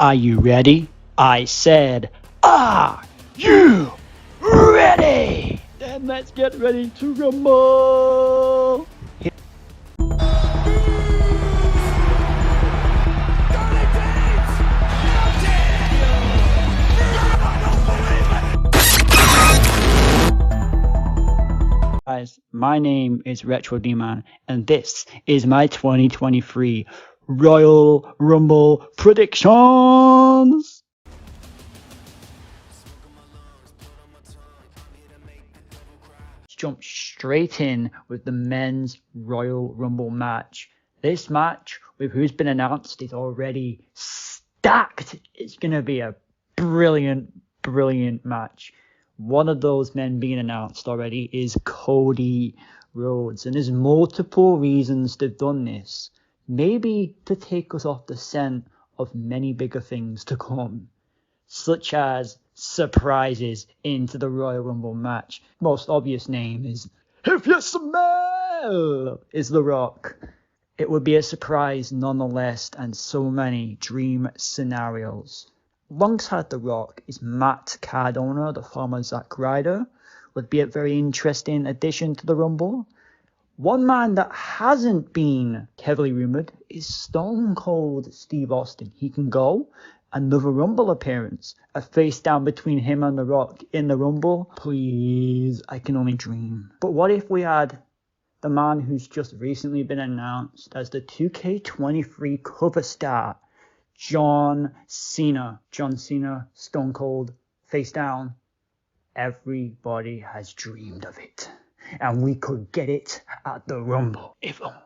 Are you ready? I said, are you ready? Then let's get ready to rumble. Guys, my name is Retro D-Man, and this is my 2023 Royal Rumble predictions. Let's jump straight in with the men's Royal Rumble match. This match, with who's been announced, is already stacked. It's going to be a brilliant match. One of those men being announced already is Cody Rhodes, and there's multiple reasons they've done this. Maybe to take us off the scent of many bigger things to come, such as surprises into the Royal Rumble match. Most obvious name is, if you smell, is The Rock. It would be a surprise nonetheless, and so many dream scenarios. Alongside The Rock is Matt Cardona, the former Zack Ryder, would be a very interesting addition to the Rumble. One man that hasn't been heavily rumoured is Stone Cold Steve Austin. He can go. Another Rumble appearance. A face down between him and The Rock in the Rumble. Please, I can only dream. But what if we had the man who's just recently been announced as the 2K23 cover star, John Cena. John Cena, Stone Cold, face down. Everybody has dreamed of it. And we could get it at the Rumble, if only.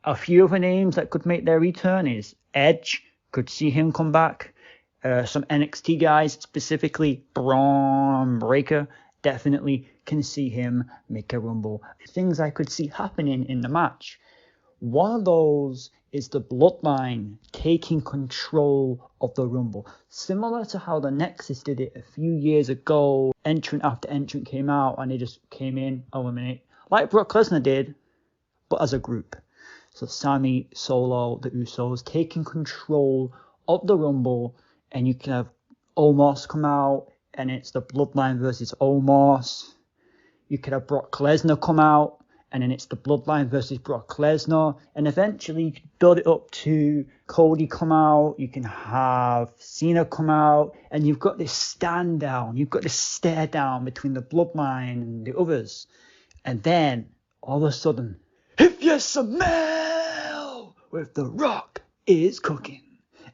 A few other names that could make their return is Edge. Could see him come back. Some NXT guys, specifically Braun Breaker, definitely can see him make a Rumble. Things I could see happening in the match. One of those is the Bloodline taking control of the Rumble. Similar to how the Nexus did it a few years ago. Entrant after entrant came out and they just came in, eliminate. Like Brock Lesnar did, but as a group. So Sami, Solo, the Usos taking control of the Rumble. And you can have Omos come out and it's the Bloodline versus Omos. You could have Brock Lesnar come out and then it's the Bloodline versus Brock Lesnar. And eventually you can build it up to Cody come out. You can have Cena come out. And you've got this stand down. You've got this stare down between the Bloodline and the others. And then, all of a sudden, if you smell with The Rock is cooking.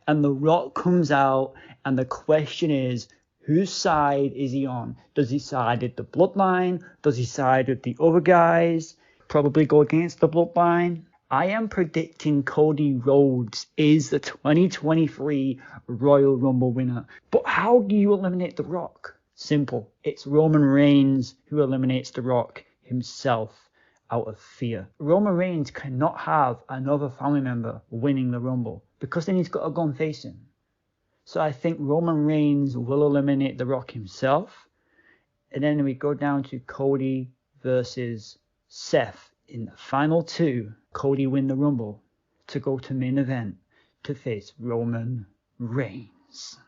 And The Rock comes out. And the question is, whose side is he on? Does he side with the Bloodline? Does he side with the other guys? Probably go against the Bloodline. I am predicting Cody Rhodes is the 2023 Royal Rumble winner. But how do you eliminate The Rock? Simple. It's Roman Reigns who eliminates The Rock himself out of fear. Roman Reigns cannot have another family member winning the Rumble because then he's got to go and face him. So I think Roman Reigns will eliminate The Rock himself. And then we go down to Cody versus Seth in the final two. Cody win the Rumble to go to main event to face Roman Reigns.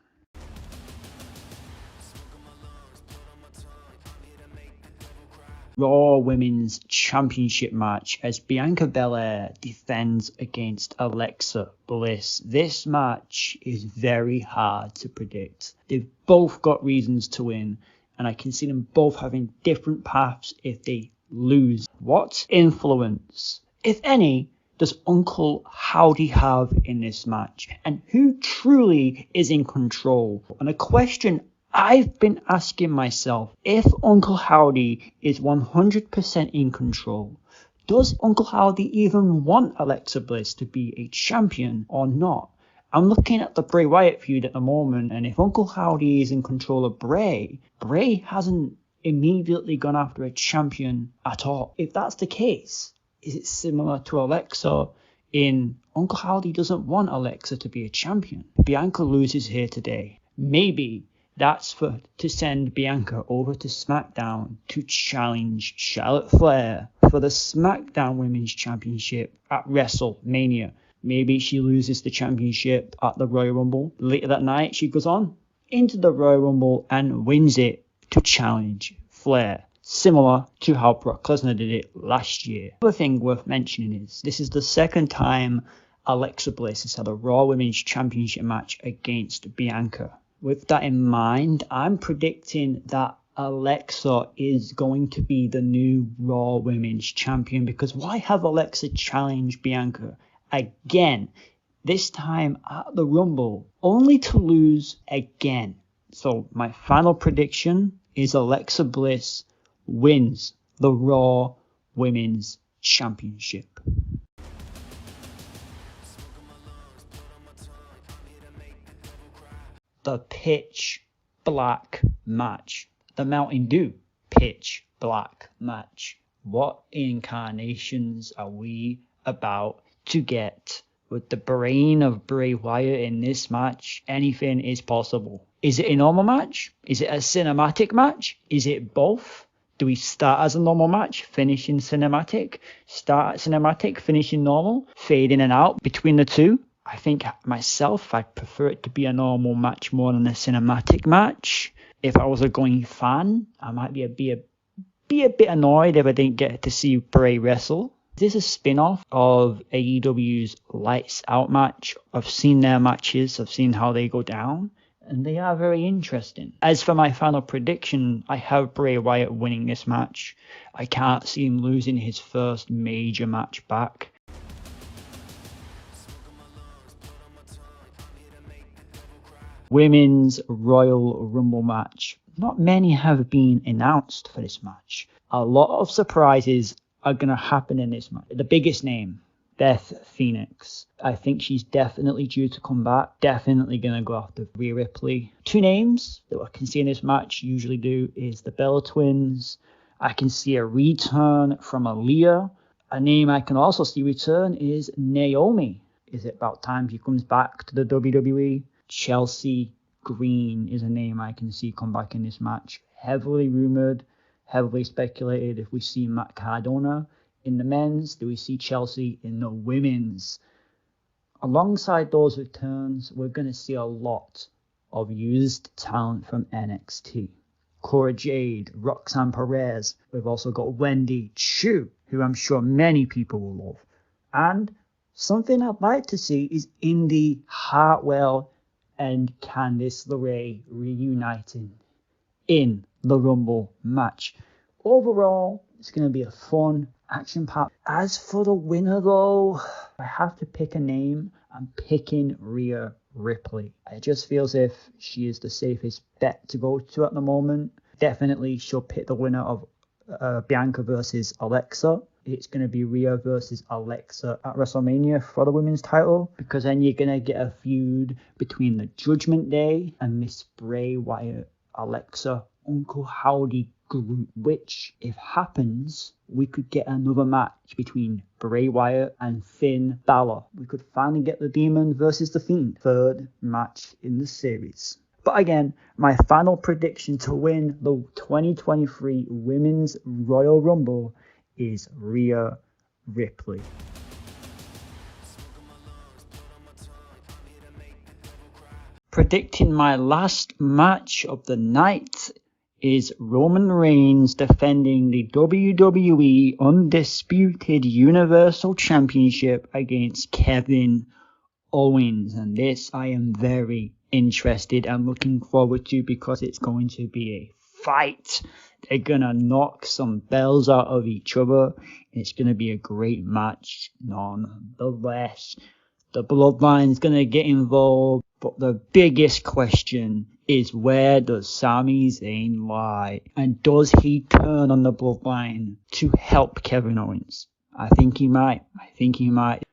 Raw Women's Championship match as Bianca Belair defends against Alexa Bliss. This match is very hard to predict. They've both got reasons to win, and I can see them both having different paths if they lose. What influence, if any, does Uncle Howdy have in this match? And who truly is in control? And a question I've been asking myself, if Uncle Howdy is 100% in control, does Uncle Howdy even want Alexa Bliss to be a champion or not? I'm looking at the Bray Wyatt feud at the moment, and if Uncle Howdy is in control of Bray, Bray hasn't immediately gone after a champion at all. If that's the case, is it similar to Alexa in Uncle Howdy doesn't want Alexa to be a champion? Bianca loses here today. Maybe that's to send Bianca over to SmackDown to challenge Charlotte Flair for the SmackDown Women's Championship at WrestleMania. Maybe she loses the championship at the Royal Rumble. Later that night, she goes on into the Royal Rumble and wins it to challenge Flair, similar to how Brock Lesnar did it last year. Another thing worth mentioning is this is the second time Alexa Bliss has had a Raw Women's Championship match against Bianca. With that in mind, I'm predicting that Alexa is going to be the new Raw Women's Champion, because why have Alexa challenge Bianca again, this time at the Rumble, only to lose again? So my final prediction is Alexa Bliss wins the Raw Women's Championship. The pitch black match. The Mountain Dew pitch black match. What incarnations are we about to get? With the brain of Bray Wyatt in this match, anything is possible. Is it a normal match? Is it a cinematic match? Is it both? Do we start as a normal match, finish in cinematic? Start at cinematic, finish in normal? Fade in and out between the two? I think myself, I prefer it to be a normal match more than a cinematic match. If I was a going fan, I might be a bit annoyed if I didn't get to see Bray wrestle. This is a spin-off of AEW's Lights Out match. I've seen their matches, I've seen how they go down, and they are very interesting. As for my final prediction, I have Bray Wyatt winning this match. I can't see him losing his first major match back. Women's Royal Rumble match. Not many have been announced for this match. A lot of surprises are going to happen in this match. The biggest name, Beth Phoenix. I think she's definitely due to come back. Definitely going to go after Rhea Ripley. Two names that I can see in this match usually do is the Bella Twins. I can see a return from Aaliyah. A name I can also see return is Naomi. Is it about time she comes back to the WWE? Chelsea Green is a name I can see come back in this match. Heavily rumoured, heavily speculated. If we see Matt Cardona in the men's, do we see Chelsea in the women's? Alongside those returns, we're going to see a lot of used talent from NXT. Cora Jade, Roxanne Perez. We've also got Wendy Chu, who I'm sure many people will love. And something I'd like to see is Indy Hartwell and Candice LeRae reuniting in the Rumble match. Overall, it's going to be a fun action pack. As for the winner though, I have to pick a name. I'm picking Rhea Ripley. It just feels as if she is the safest bet to go to at the moment. Definitely she'll pick the winner of Bianca versus Alexa. It's going to be Rhea versus Alexa at WrestleMania for the women's title, because then you're going to get a feud between the Judgment Day and Miss Bray Wyatt, Alexa, Uncle Howdy group, which, if happens, we could get another match between Bray Wyatt and Finn Balor. We could finally get the Demon versus the Fiend, third match in the series. But again, my final prediction to win the 2023 Women's Royal Rumble is Rhea Ripley. Predicting my last match of the night is Roman Reigns defending the WWE Undisputed Universal Championship against Kevin Owens. And this I am very interested and looking forward to, because it's going to be a fight. They're going to knock some bells out of each other. It's going to be a great match nonetheless. The Bloodline's going to get involved. But the biggest question is, where does Sami Zayn lie? And does he turn on the Bloodline to help Kevin Owens? I think he might.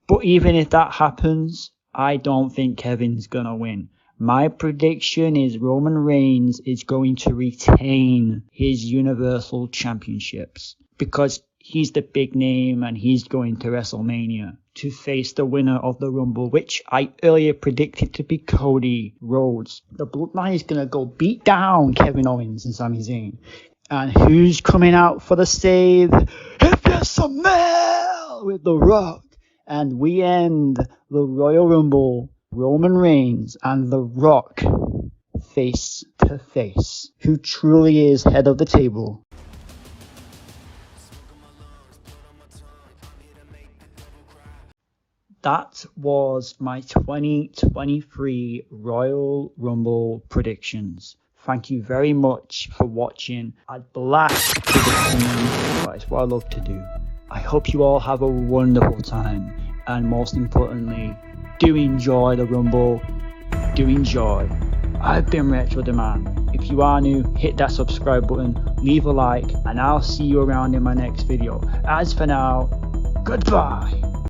But even if that happens, I don't think Kevin's going to win. My prediction is Roman Reigns is going to retain his Universal Championships, because he's the big name and he's going to WrestleMania to face the winner of the Rumble, which I earlier predicted to be Cody Rhodes. The Bloodline is going to go beat down Kevin Owens and Sami Zayn. And who's coming out for the save? If you're some man with The Rock. And we end the Royal Rumble, Roman Reigns and The Rock face to face. Who truly is head of the table? That was my 2023 Royal Rumble predictions. Thank you very much for watching. I'd blast predicting them, but it's what I love to do. I hope you all have a wonderful time, and most importantly, do enjoy the Rumble. Do enjoy. I've been Retro the Man. If you are new, hit that subscribe button, leave a like, and I'll see you around in my next video. As for now, goodbye.